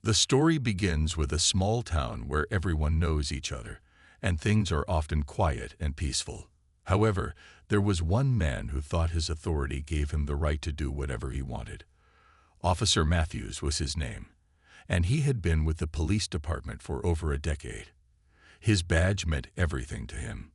The story begins with a small town where everyone knows each other, and things are often quiet and peaceful. However, there was one man who thought his authority gave him the right to do whatever he wanted. Officer Matthews was his name, and he had been with the police department for over a decade. His badge meant everything to him.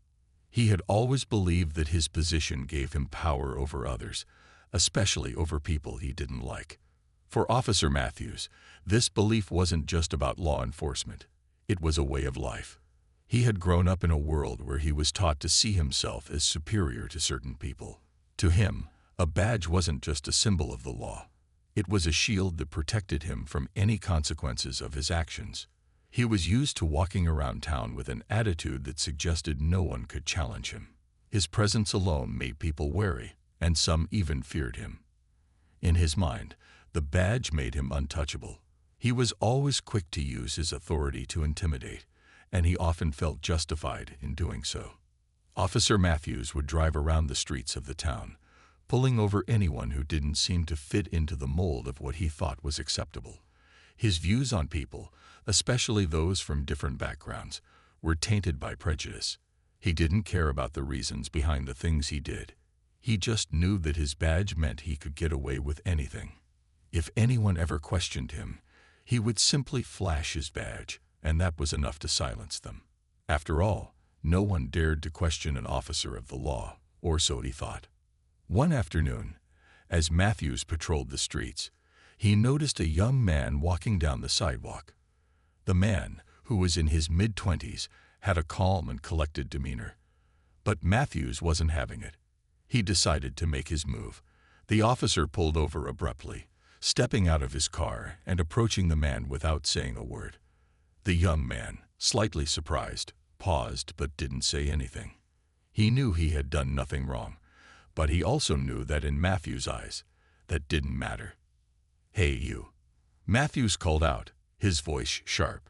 He had always believed that his position gave him power over others, especially over people he didn't like. For Officer Matthews, this belief wasn't just about law enforcement. It was a way of life. He had grown up in a world where he was taught to see himself as superior to certain people. To him, a badge wasn't just a symbol of the law. It was a shield that protected him from any consequences of his actions. He was used to walking around town with an attitude that suggested no one could challenge him. His presence alone made people wary, and some even feared him. In his mind, the badge made him untouchable. He was always quick to use his authority to intimidate, and he often felt justified in doing so. Officer Matthews would drive around the streets of the town, pulling over anyone who didn't seem to fit into the mold of what he thought was acceptable. His views on people, especially those from different backgrounds, were tainted by prejudice. He didn't care about the reasons behind the things he did. He just knew that his badge meant he could get away with anything. If anyone ever questioned him, he would simply flash his badge, and that was enough to silence them. After all, no one dared to question an officer of the law, or so he thought. One afternoon, as Matthews patrolled the streets, he noticed a young man walking down the sidewalk. The man, who was in his mid-20s, had a calm and collected demeanor. But Matthews wasn't having it. He decided to make his move. The officer pulled over abruptly, stepping out of his car and approaching the man without saying a word. The young man, slightly surprised, paused but didn't say anything. He knew he had done nothing wrong, but he also knew that in Matthews' eyes, that didn't matter. "Hey, you," Matthews called out, his voice sharp.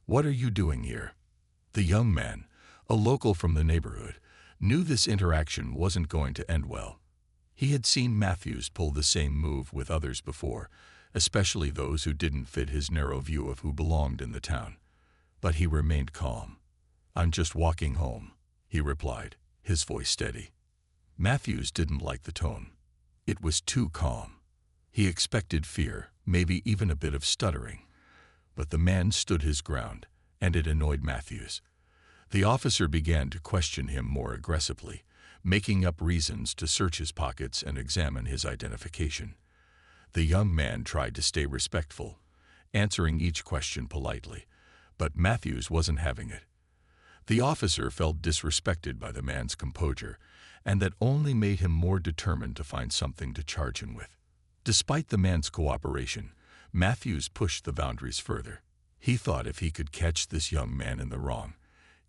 "What are you doing here?" The young man, a local from the neighborhood, knew this interaction wasn't going to end well. He had seen Matthews pull the same move with others before, especially those who didn't fit his narrow view of who belonged in the town. But he remained calm. "I'm just walking home," he replied, his voice steady. Matthews didn't like the tone. It was too calm. He expected fear, maybe even a bit of stuttering. But the man stood his ground, and it annoyed Matthews. The officer began to question him more aggressively, making up reasons to search his pockets and examine his identification. The young man tried to stay respectful, answering each question politely, but Matthews wasn't having it. The officer felt disrespected by the man's composure, and that only made him more determined to find something to charge him with. Despite the man's cooperation, Matthews pushed the boundaries further. He thought if he could catch this young man in the wrong,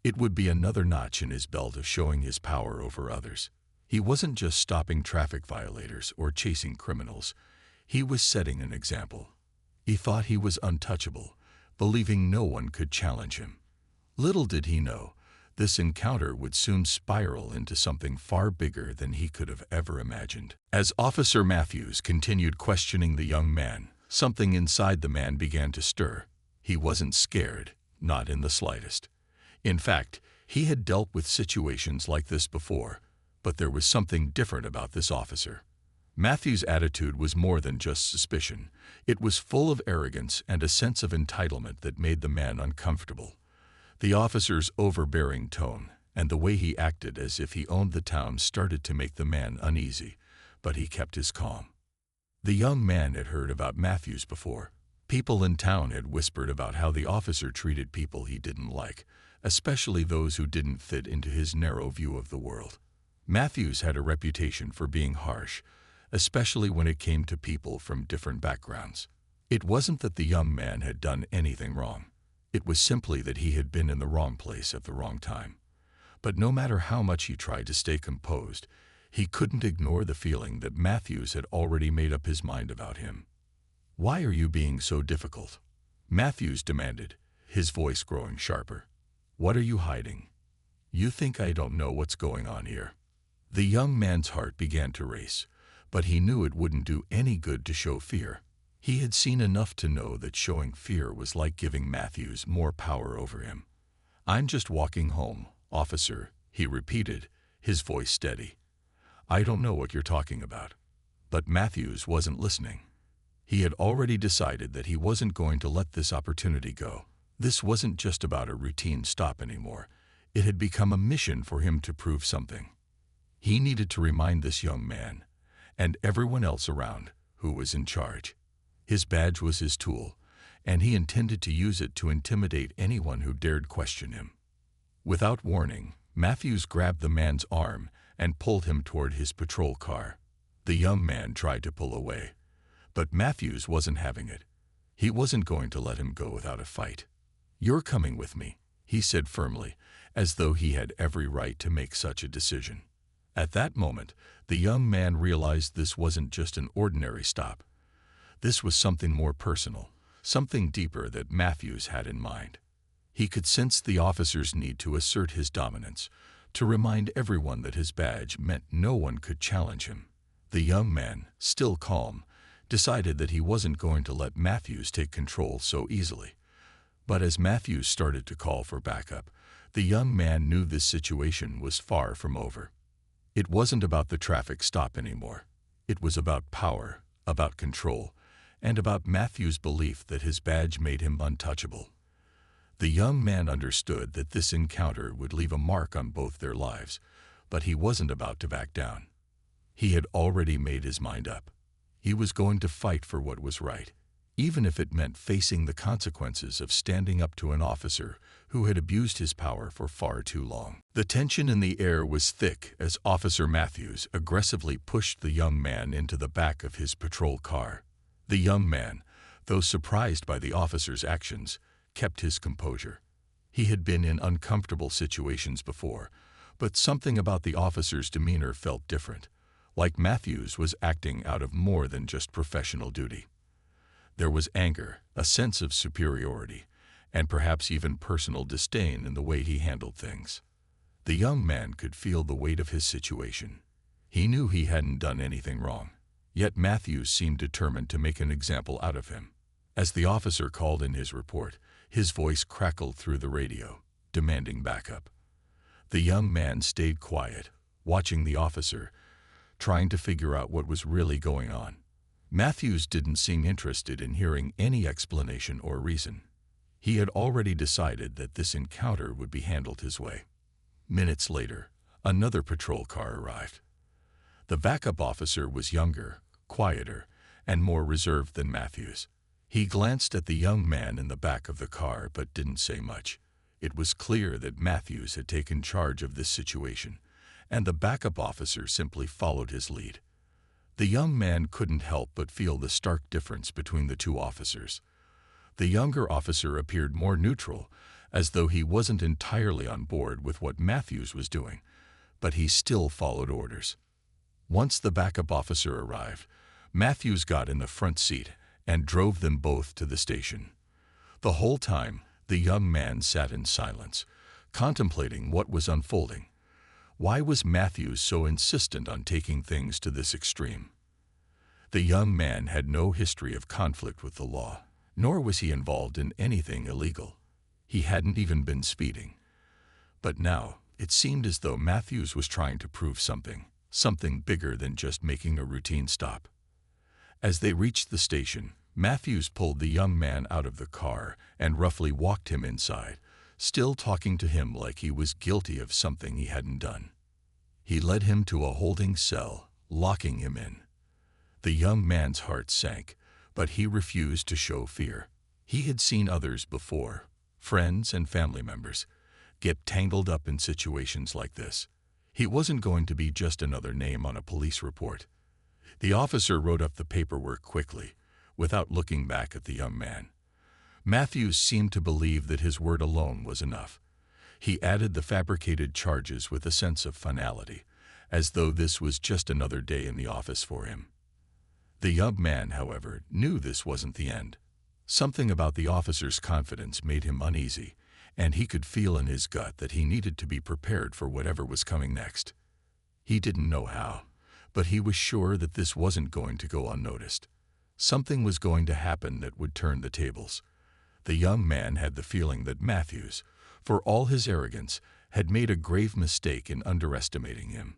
it would be another notch in his belt of showing his power over others. He wasn't just stopping traffic violators or chasing criminals. He was setting an example. He thought he was untouchable, believing no one could challenge him. Little did he know, this encounter would soon spiral into something far bigger than he could have ever imagined. As Officer Matthews continued questioning the young man, something inside the man began to stir. He wasn't scared, not in the slightest. In fact, he had dealt with situations like this before, but there was something different about this officer. Matthews' attitude was more than just suspicion. It was full of arrogance and a sense of entitlement that made the man uncomfortable. The officer's overbearing tone and the way he acted as if he owned the town started to make the man uneasy, but he kept his calm. The young man had heard about Matthews before. People in town had whispered about how the officer treated people he didn't like, especially those who didn't fit into his narrow view of the world. Matthews had a reputation for being harsh, especially when it came to people from different backgrounds. It wasn't that the young man had done anything wrong. It was simply that he had been in the wrong place at the wrong time. But no matter how much he tried to stay composed, he couldn't ignore the feeling that Matthews had already made up his mind about him. "Why are you being so difficult?" Matthews demanded, his voice growing sharper. "What are you hiding? You think I don't know what's going on here?" The young man's heart began to race, but he knew it wouldn't do any good to show fear. He had seen enough to know that showing fear was like giving Matthews more power over him. "I'm just walking home, officer," he repeated, his voice steady. "I don't know what you're talking about." But Matthews wasn't listening. He had already decided that he wasn't going to let this opportunity go. This wasn't just about a routine stop anymore. It had become a mission for him to prove something. He needed to remind this young man, and everyone else around, who was in charge. His badge was his tool, and he intended to use it to intimidate anyone who dared question him. Without warning, Matthews grabbed the man's arm and pulled him toward his patrol car. The young man tried to pull away, but Matthews wasn't having it. He wasn't going to let him go without a fight. "You're coming with me," he said firmly, as though he had every right to make such a decision. At that moment, the young man realized this wasn't just an ordinary stop. This was something more personal, something deeper that Matthews had in mind. He could sense the officer's need to assert his dominance, to remind everyone that his badge meant no one could challenge him. The young man, still calm, decided that he wasn't going to let Matthews take control so easily. But as Matthews started to call for backup, the young man knew this situation was far from over. It wasn't about the traffic stop anymore. It was about power, about control, and about Matthews' belief that his badge made him untouchable. The young man understood that this encounter would leave a mark on both their lives, but he wasn't about to back down. He had already made his mind up. He was going to fight for what was right, even if it meant facing the consequences of standing up to an officer who had abused his power for far too long. The tension in the air was thick as Officer Matthews aggressively pushed the young man into the back of his patrol car. The young man, though surprised by the officer's actions, kept his composure. He had been in uncomfortable situations before, but something about the officer's demeanor felt different, like Matthews was acting out of more than just professional duty. There was anger, a sense of superiority, and perhaps even personal disdain in the way he handled things. The young man could feel the weight of his situation. He knew he hadn't done anything wrong, yet Matthews seemed determined to make an example out of him. As the officer called in his report, his voice crackled through the radio, demanding backup. The young man stayed quiet, watching the officer, trying to figure out what was really going on. Matthews didn't seem interested in hearing any explanation or reason. He had already decided that this encounter would be handled his way. Minutes later, another patrol car arrived. The backup officer was younger, quieter, and more reserved than Matthews. He glanced at the young man in the back of the car but didn't say much. It was clear that Matthews had taken charge of this situation, and the backup officer simply followed his lead. The young man couldn't help but feel the stark difference between the two officers. The younger officer appeared more neutral, as though he wasn't entirely on board with what Matthews was doing, but he still followed orders. Once the backup officer arrived, Matthews got in the front seat and drove them both to the station. The whole time, the young man sat in silence, contemplating what was unfolding. Why was Matthews so insistent on taking things to this extreme? The young man had no history of conflict with the law, nor was he involved in anything illegal. He hadn't even been speeding. But now, it seemed as though Matthews was trying to prove something bigger than just making a routine stop. As they reached the station, Matthews pulled the young man out of the car and roughly walked him inside, still talking to him like he was guilty of something he hadn't done. He led him to a holding cell, locking him in. The young man's heart sank, but he refused to show fear. He had seen others before, friends and family members, get tangled up in situations like this. He wasn't going to be just another name on a police report. The officer wrote up the paperwork quickly, without looking back at the young man. Matthews seemed to believe that his word alone was enough. He added the fabricated charges with a sense of finality, as though this was just another day in the office for him. The young man, however, knew this wasn't the end. Something about the officer's confidence made him uneasy, and he could feel in his gut that he needed to be prepared for whatever was coming next. He didn't know how, but he was sure that this wasn't going to go unnoticed. Something was going to happen that would turn the tables. The young man had the feeling that Matthews, for all his arrogance, had made a grave mistake in underestimating him.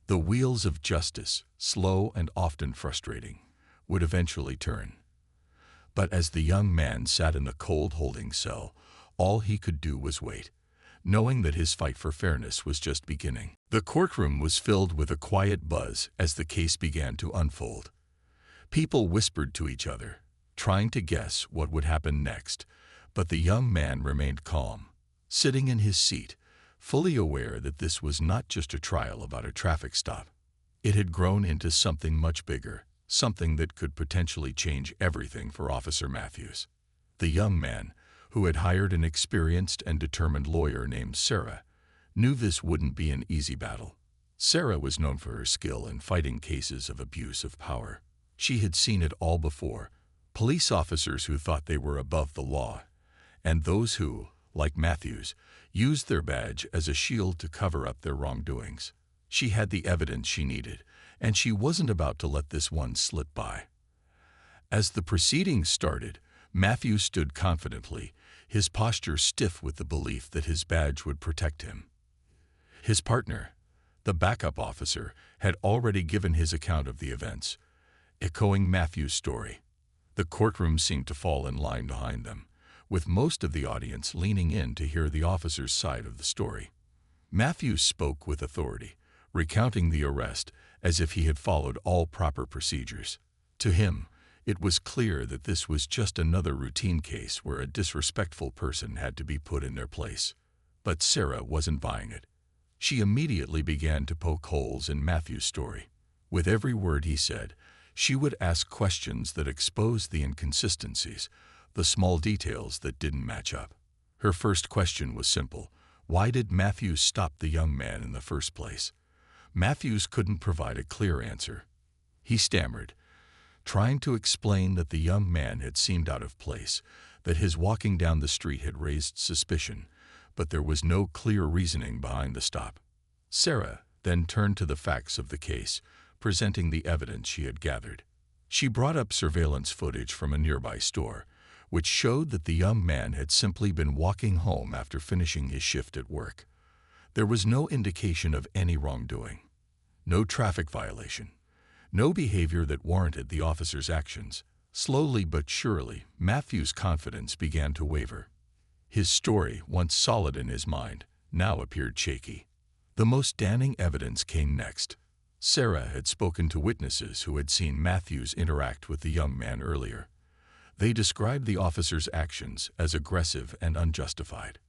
The wheels of justice, slow and often frustrating, would eventually turn. But as the young man sat in the cold holding cell, all he could do was wait, knowing that his fight for fairness was just beginning. The courtroom was filled with a quiet buzz as the case began to unfold. People whispered to each other, trying to guess what would happen next, but the young man remained calm, sitting in his seat, fully aware that this was not just a trial about a traffic stop. It had grown into something much bigger, something that could potentially change everything for Officer Matthews. The young man, who had hired an experienced and determined lawyer named Sarah, knew this wouldn't be an easy battle. Sarah was known for her skill in fighting cases of abuse of power. She had seen it all before: police officers who thought they were above the law, and those who, like Matthews, used their badge as a shield to cover up their wrongdoings. She had the evidence she needed, and she wasn't about to let this one slip by. As the proceedings started, Matthews stood confidently, his posture stiff with the belief that his badge would protect him. His partner, the backup officer, had already given his account of the events, echoing Matthews' story. The courtroom seemed to fall in line behind them, with most of the audience leaning in to hear the officer's side of the story. Matthews spoke with authority, recounting the arrest as if he had followed all proper procedures. To him, it was clear that this was just another routine case where a disrespectful person had to be put in their place. But Sarah wasn't buying it. She immediately began to poke holes in Matthew's story. With every word he said, she would ask questions that exposed the inconsistencies, the small details that didn't match up. Her first question was simple: why did Matthews stop the young man in the first place? Matthews couldn't provide a clear answer. He stammered, trying to explain that the young man had seemed out of place, that his walking down the street had raised suspicion, but there was no clear reasoning behind the stop. Sarah then turned to the facts of the case, presenting the evidence she had gathered. She brought up surveillance footage from a nearby store, which showed that the young man had simply been walking home after finishing his shift at work. There was no indication of any wrongdoing, no traffic violation, no behavior that warranted the officer's actions. Slowly but surely, Matthew's confidence began to waver. His story, once solid in his mind, now appeared shaky. The most damning evidence came next. Sarah had spoken to witnesses who had seen Matthews interact with the young man earlier. They described the officer's actions as aggressive and unjustified.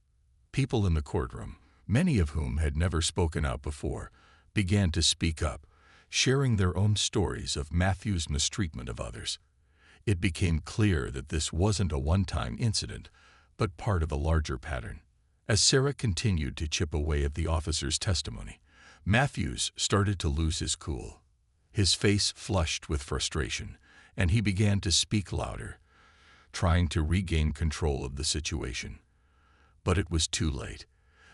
People in the courtroom, many of whom had never spoken out before, began to speak up, sharing their own stories of Matthews' mistreatment of others. It became clear that this wasn't a one-time incident, but part of a larger pattern. As Sarah continued to chip away at the officer's testimony, Matthews started to lose his cool. His face flushed with frustration, and he began to speak louder, trying to regain control of the situation. But it was too late.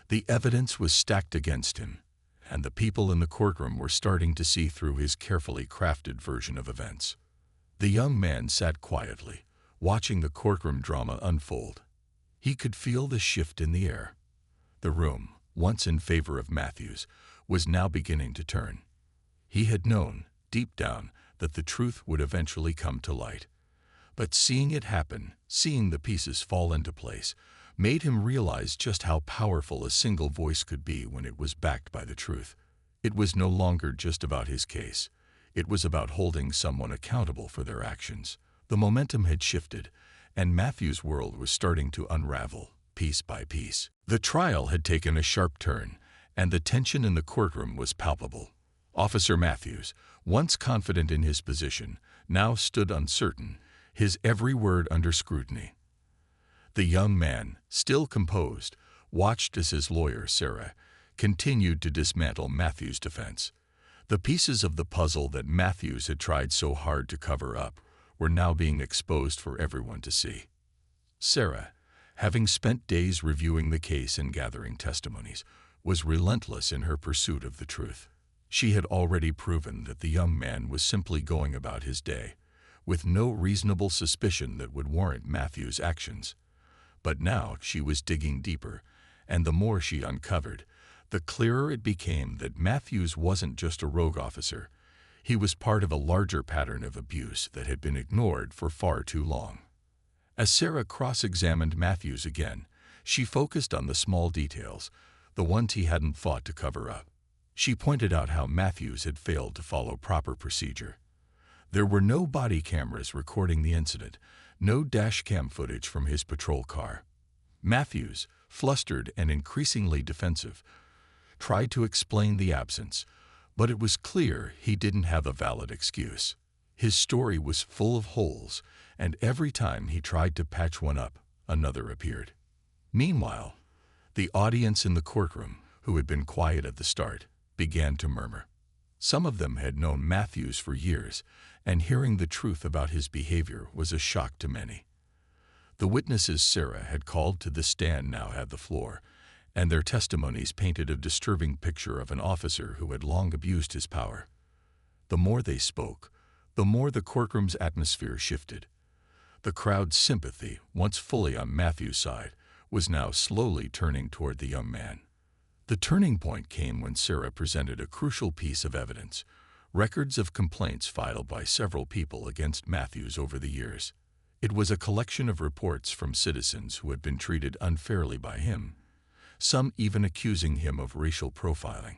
The evidence was stacked against him, and the people in the courtroom were starting to see through his carefully crafted version of events. The young man sat quietly, watching the courtroom drama unfold. He could feel the shift in the air. The room, once in favor of Matthews, was now beginning to turn. He had known, deep down, that the truth would eventually come to light. But seeing it happen, seeing the pieces fall into place, made him realize just how powerful a single voice could be when it was backed by the truth. It was no longer just about his case. It was about holding someone accountable for their actions. The momentum had shifted, and Matthews' world was starting to unravel, piece by piece. The trial had taken a sharp turn, and the tension in the courtroom was palpable. Officer Matthews, once confident in his position, now stood uncertain, his every word under scrutiny. The young man, still composed, watched as his lawyer, Sarah, continued to dismantle Matthews' defense. The pieces of the puzzle that Matthews had tried so hard to cover up were now being exposed for everyone to see. Sarah, having spent days reviewing the case and gathering testimonies, was relentless in her pursuit of the truth. She had already proven that the young man was simply going about his day, with no reasonable suspicion that would warrant Matthews' actions. But now she was digging deeper, and the more she uncovered, the clearer it became that Matthews wasn't just a rogue officer. He was part of a larger pattern of abuse that had been ignored for far too long. As Sarah cross-examined Matthews again, she focused on the small details, the ones he hadn't thought to cover up. She pointed out how Matthews had failed to follow proper procedure. There were no body cameras recording the incident, no dash cam footage from his patrol car. Matthews, flustered and increasingly defensive, tried to explain the absence, but it was clear he didn't have a valid excuse. His story was full of holes, and every time he tried to patch one up, another appeared. Meanwhile, the audience in the courtroom, who had been quiet at the start, began to murmur. Some of them had known Matthews for years, and hearing the truth about his behavior was a shock to many. The witnesses Sarah had called to the stand now had the floor, and their testimonies painted a disturbing picture of an officer who had long abused his power. The more they spoke, the more the courtroom's atmosphere shifted. The crowd's sympathy, once fully on Matthews' side, was now slowly turning toward the young man. The turning point came when Sarah presented a crucial piece of evidence, records of complaints filed by several people against Matthews over the years. It was a collection of reports from citizens who had been treated unfairly by him, some even accusing him of racial profiling.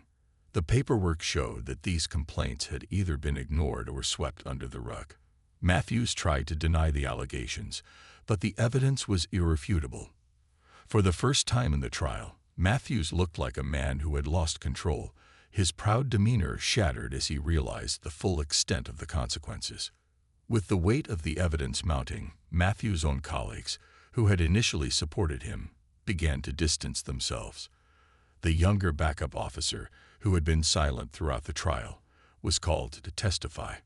The paperwork showed that these complaints had either been ignored or swept under the rug. Matthews tried to deny the allegations, but the evidence was irrefutable. For the first time in the trial, Matthews looked like a man who had lost control, his proud demeanor shattered as he realized the full extent of the consequences. With the weight of the evidence mounting, Matthews' own colleagues, who had initially supported him, began to distance themselves. The younger backup officer, who had been silent throughout the trial, was called to testify.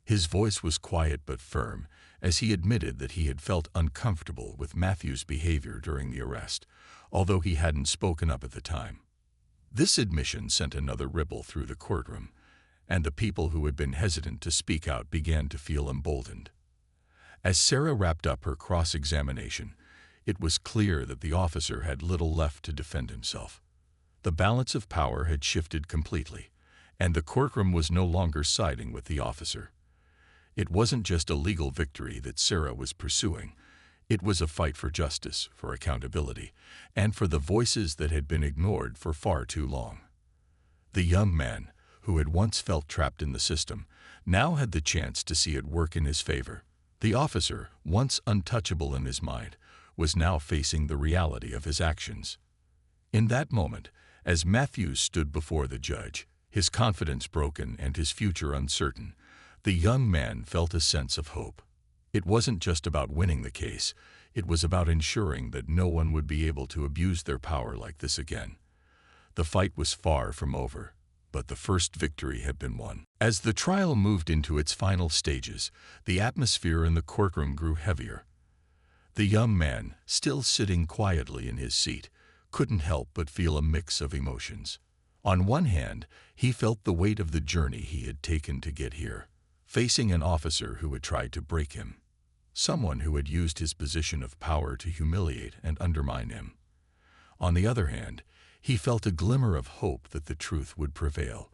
His voice was quiet but firm, as he admitted that he had felt uncomfortable with Matthews' behavior during the arrest, although he hadn't spoken up at the time. This admission sent another ripple through the courtroom, and the people who had been hesitant to speak out began to feel emboldened. As Sarah wrapped up her cross-examination, it was clear that the officer had little left to defend himself. The balance of power had shifted completely, and the courtroom was no longer siding with the officer. It wasn't just a legal victory that Sarah was pursuing. It was a fight for justice, for accountability, and for the voices that had been ignored for far too long. The young man, who had once felt trapped in the system, now had the chance to see it work in his favor. The officer, once untouchable in his mind, was now facing the reality of his actions. In that moment, as Matthews stood before the judge, his confidence broken and his future uncertain, the young man felt a sense of hope. It wasn't just about winning the case, it was about ensuring that no one would be able to abuse their power like this again. The fight was far from over, but the first victory had been won. As the trial moved into its final stages, the atmosphere in the courtroom grew heavier. The young man, still sitting quietly in his seat, couldn't help but feel a mix of emotions. On one hand, he felt the weight of the journey he had taken to get here, facing an officer who had tried to break him, someone who had used his position of power to humiliate and undermine him. On the other hand, he felt a glimmer of hope that the truth would prevail,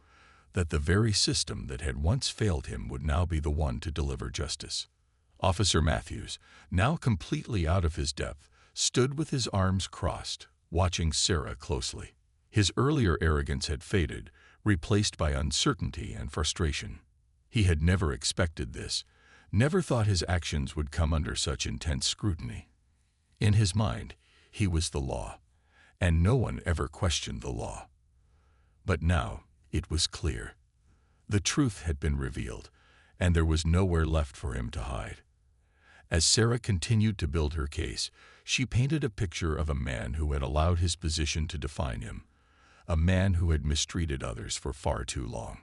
that the very system that had once failed him would now be the one to deliver justice. Officer Matthews, now completely out of his depth, stood with his arms crossed, watching Sarah closely. His earlier arrogance had faded, replaced by uncertainty and frustration. He had never expected this, never thought his actions would come under such intense scrutiny. In his mind, he was the law, and no one ever questioned the law. But now, it was clear. The truth had been revealed, and there was nowhere left for him to hide. As Sarah continued to build her case, she painted a picture of a man who had allowed his position to define him, a man who had mistreated others for far too long.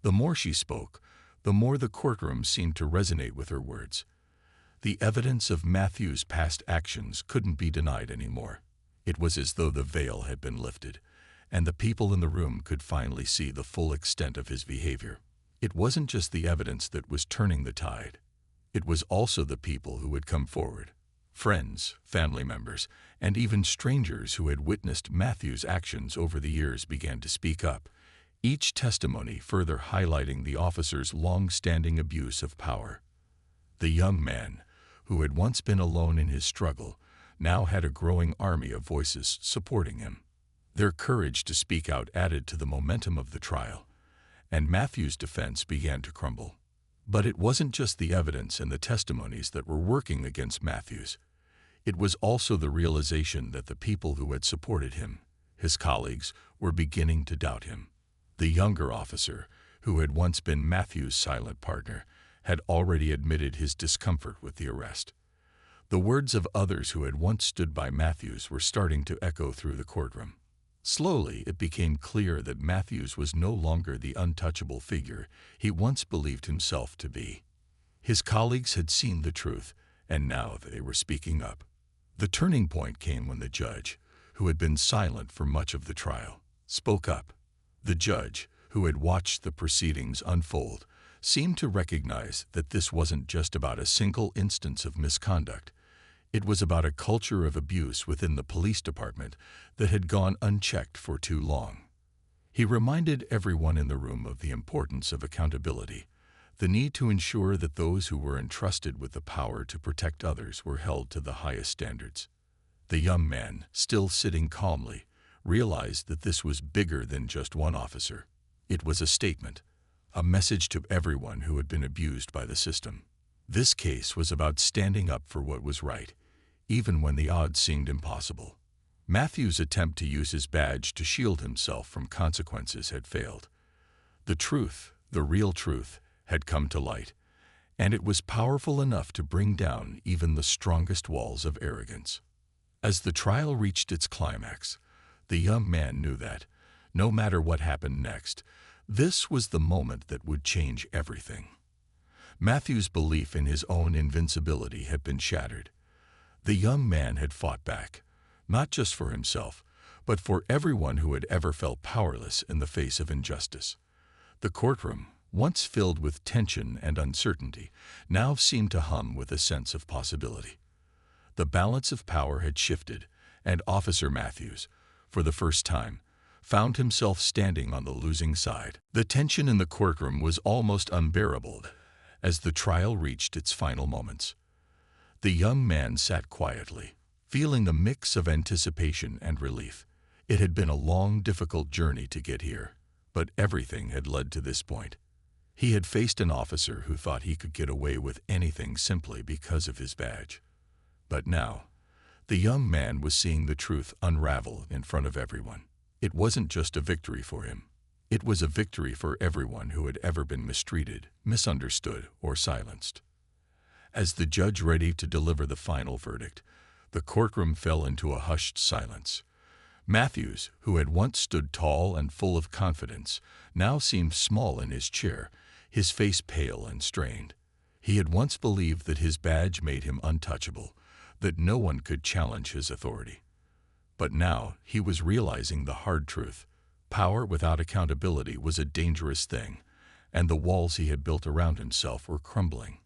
The more she spoke, the more the courtroom seemed to resonate with her words. The evidence of Matthews' past actions couldn't be denied anymore. It was as though the veil had been lifted, and the people in the room could finally see the full extent of his behavior. It wasn't just the evidence that was turning the tide. It was also the people who had come forward. Friends, family members, and even strangers who had witnessed Matthew's actions over the years began to speak up, each testimony further highlighting the officer's long-standing abuse of power. The young man, who had once been alone in his struggle, now had a growing army of voices supporting him. Their courage to speak out added to the momentum of the trial, and Matthew's defense began to crumble. But it wasn't just the evidence and the testimonies that were working against Matthews. It was also the realization that the people who had supported him, his colleagues, were beginning to doubt him. The younger officer, who had once been Matthew's silent partner, had already admitted his discomfort with the arrest. The words of others who had once stood by Matthews were starting to echo through the courtroom. Slowly, it became clear that Matthews was no longer the untouchable figure he once believed himself to be. His colleagues had seen the truth, and now they were speaking up. The turning point came when the judge, who had been silent for much of the trial, spoke up. The judge, who had watched the proceedings unfold, seemed to recognize that this wasn't just about a single instance of misconduct. It was about a culture of abuse within the police department that had gone unchecked for too long. He reminded everyone in the room of the importance of accountability, the need to ensure that those who were entrusted with the power to protect others were held to the highest standards. The young man, still sitting calmly, realized that this was bigger than just one officer. It was a statement, a message to everyone who had been abused by the system. This case was about standing up for what was right, even when the odds seemed impossible. Matthew's attempt to use his badge to shield himself from consequences had failed. The truth, the real truth, had come to light, and it was powerful enough to bring down even the strongest walls of arrogance. As the trial reached its climax, the young man knew that, no matter what happened next, this was the moment that would change everything. Matthew's belief in his own invincibility had been shattered. The young man had fought back, not just for himself, but for everyone who had ever felt powerless in the face of injustice. The courtroom, once filled with tension and uncertainty, now seemed to hum with a sense of possibility. The balance of power had shifted, and Officer Matthews, for the first time, found himself standing on the losing side. The tension in the courtroom was almost unbearable as the trial reached its final moments. The young man sat quietly, feeling a mix of anticipation and relief. It had been a long, difficult journey to get here, but everything had led to this point. He had faced an officer who thought he could get away with anything simply because of his badge. But now, the young man was seeing the truth unravel in front of everyone. It wasn't just a victory for him. It was a victory for everyone who had ever been mistreated, misunderstood, or silenced. As the judge ready to deliver the final verdict, the courtroom fell into a hushed silence. Matthews, who had once stood tall and full of confidence, now seemed small in his chair, his face pale and strained. He had once believed that his badge made him untouchable, that no one could challenge his authority. But now he was realizing the hard truth. Power without accountability was a dangerous thing, and the walls he had built around himself were crumbling.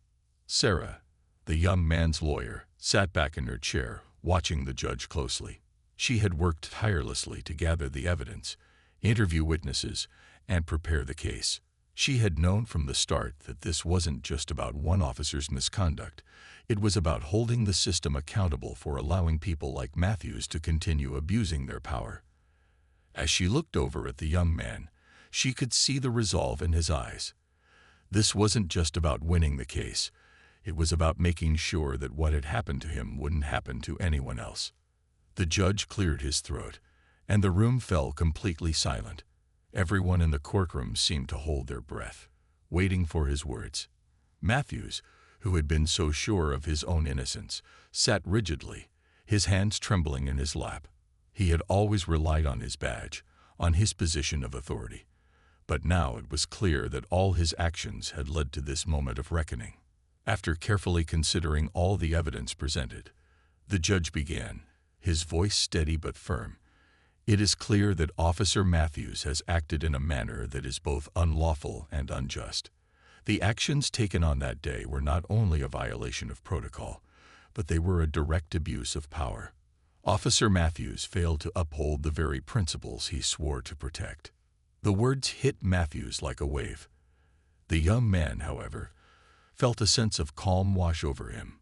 Sarah, the young man's lawyer, sat back in her chair, watching the judge closely. She had worked tirelessly to gather the evidence, interview witnesses, and prepare the case. She had known from the start that this wasn't just about one officer's misconduct. It was about holding the system accountable for allowing people like Matthews to continue abusing their power. As she looked over at the young man, she could see the resolve in his eyes. This wasn't just about winning the case. It was about making sure that what had happened to him wouldn't happen to anyone else. The judge cleared his throat, and the room fell completely silent. Everyone in the courtroom seemed to hold their breath, waiting for his words. Matthews, who had been so sure of his own innocence, sat rigidly, his hands trembling in his lap. He had always relied on his badge, on his position of authority. But now it was clear that all his actions had led to this moment of reckoning. After carefully considering all the evidence presented, the judge began, his voice steady but firm. It is clear that Officer Matthews has acted in a manner that is both unlawful and unjust. The actions taken on that day were not only a violation of protocol, but they were a direct abuse of power. Officer Matthews failed to uphold the very principles he swore to protect. The words hit Matthews like a wave. The young man, however, felt a sense of calm wash over him.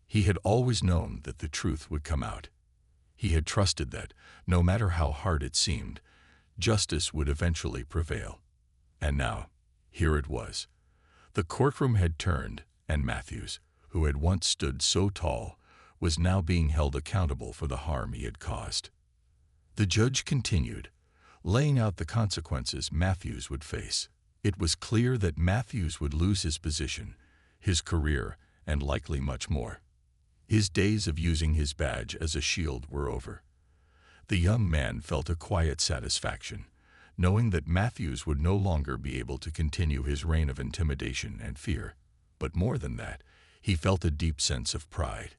He had always known that the truth would come out. He had trusted that, no matter how hard it seemed, justice would eventually prevail. And now, here it was. The courtroom had turned, and Matthews, who had once stood so tall, was now being held accountable for the harm he had caused. The judge continued, laying out the consequences Matthews would face. It was clear that Matthews would lose his position, his career, and likely much more. His days of using his badge as a shield were over. The young man felt a quiet satisfaction, knowing that Matthews would no longer be able to continue his reign of intimidation and fear. But more than that, he felt a deep sense of pride.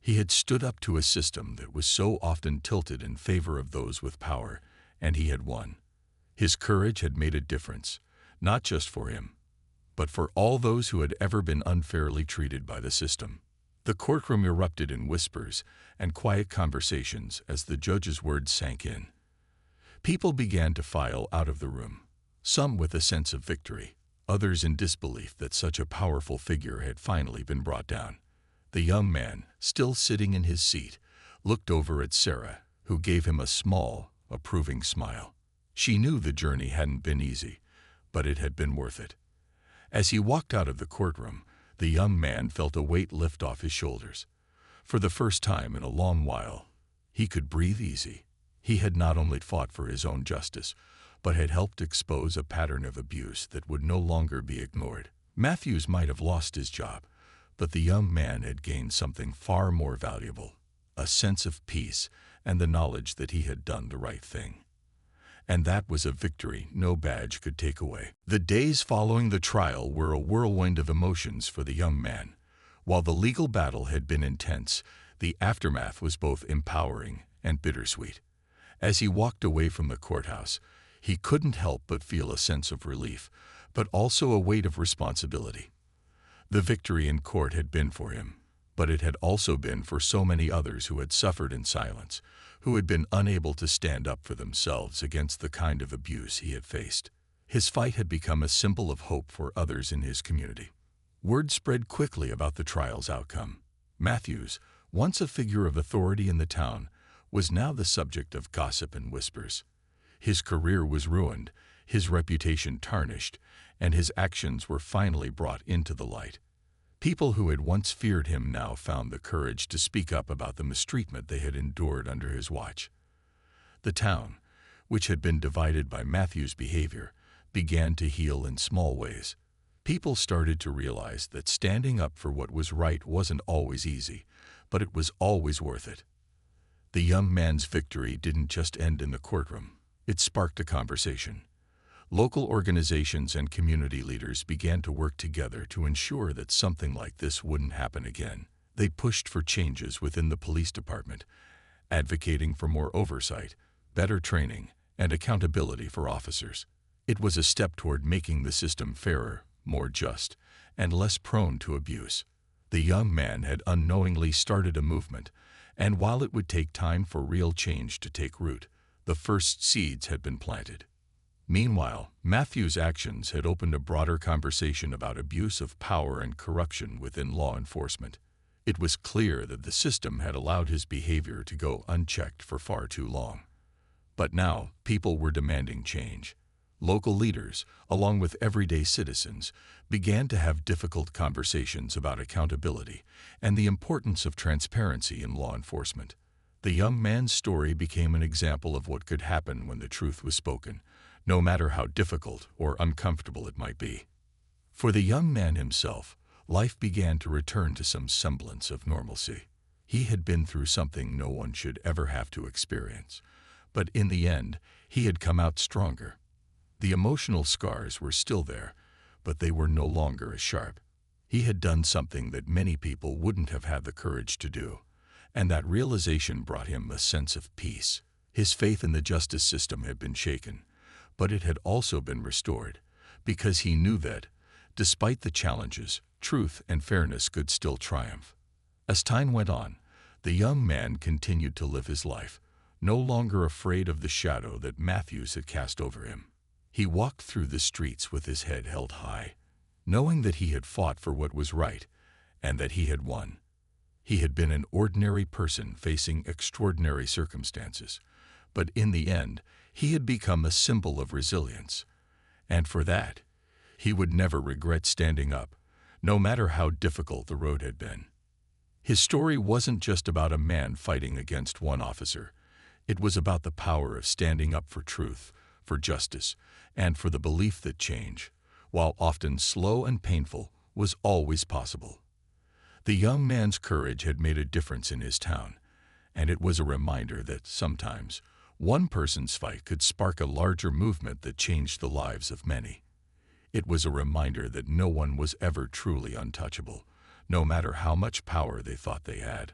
He had stood up to a system that was so often tilted in favor of those with power, and he had won. His courage had made a difference, not just for him, but for all those who had ever been unfairly treated by the system. The courtroom erupted in whispers and quiet conversations as the judge's words sank in. People began to file out of the room, some with a sense of victory, others in disbelief that such a powerful figure had finally been brought down. The young man, still sitting in his seat, looked over at Sarah, who gave him a small, approving smile. She knew the journey hadn't been easy, but it had been worth it. As he walked out of the courtroom, the young man felt a weight lift off his shoulders. For the first time in a long while, he could breathe easy. He had not only fought for his own justice, but had helped expose a pattern of abuse that would no longer be ignored. Matthews might have lost his job, but the young man had gained something far more valuable, a sense of peace and the knowledge that he had done the right thing. And that was a victory no badge could take away. The days following the trial were a whirlwind of emotions for the young man. While the legal battle had been intense, the aftermath was both empowering and bittersweet. As he walked away from the courthouse, he couldn't help but feel a sense of relief, but also a weight of responsibility. The victory in court had been for him, but it had also been for so many others who had suffered in silence, who had been unable to stand up for themselves against the kind of abuse he had faced. His fight had become a symbol of hope for others in his community. Word spread quickly about the trial's outcome. Matthews, once a figure of authority in the town, was now the subject of gossip and whispers. His career was ruined, his reputation tarnished, and his actions were finally brought into the light. People who had once feared him now found the courage to speak up about the mistreatment they had endured under his watch. The town, which had been divided by Matthew's behavior, began to heal in small ways. People started to realize that standing up for what was right wasn't always easy, but it was always worth it. The young man's victory didn't just end in the courtroom. It sparked a conversation. Local organizations and community leaders began to work together to ensure that something like this wouldn't happen again. They pushed for changes within the police department, advocating for more oversight, better training, and accountability for officers. It was a step toward making the system fairer, more just, and less prone to abuse. The young man had unknowingly started a movement, and while it would take time for real change to take root, the first seeds had been planted. Meanwhile, Matthew's actions had opened a broader conversation about abuse of power and corruption within law enforcement. It was clear that the system had allowed his behavior to go unchecked for far too long. But now, people were demanding change. Local leaders, along with everyday citizens, began to have difficult conversations about accountability and the importance of transparency in law enforcement. The young man's story became an example of what could happen when the truth was spoken, no matter how difficult or uncomfortable it might be. For the young man himself, life began to return to some semblance of normalcy. He had been through something no one should ever have to experience, but in the end, he had come out stronger. The emotional scars were still there, but they were no longer as sharp. He had done something that many people wouldn't have had the courage to do, and that realization brought him a sense of peace. His faith in the justice system had been shaken, but it had also been restored, because he knew that, Despite the challenges, truth and fairness could still triumph. As time went on, the young man continued to live his life, no longer afraid of the shadow that Matthews had cast over him. He walked through the streets with his head held high, knowing that he had fought for what was right and that he had won. He had been an ordinary person facing extraordinary circumstances, but in the end, he had become a symbol of resilience. And for that, he would never regret standing up, no matter how difficult the road had been. His story wasn't just about a man fighting against one officer. It was about the power of standing up for truth, for justice, and for the belief that change, while often slow and painful, was always possible. The young man's courage had made a difference in his town, and it was a reminder that sometimes one person's fight could spark a larger movement that changed the lives of many. It was a reminder that no one was ever truly untouchable, no matter how much power they thought they had.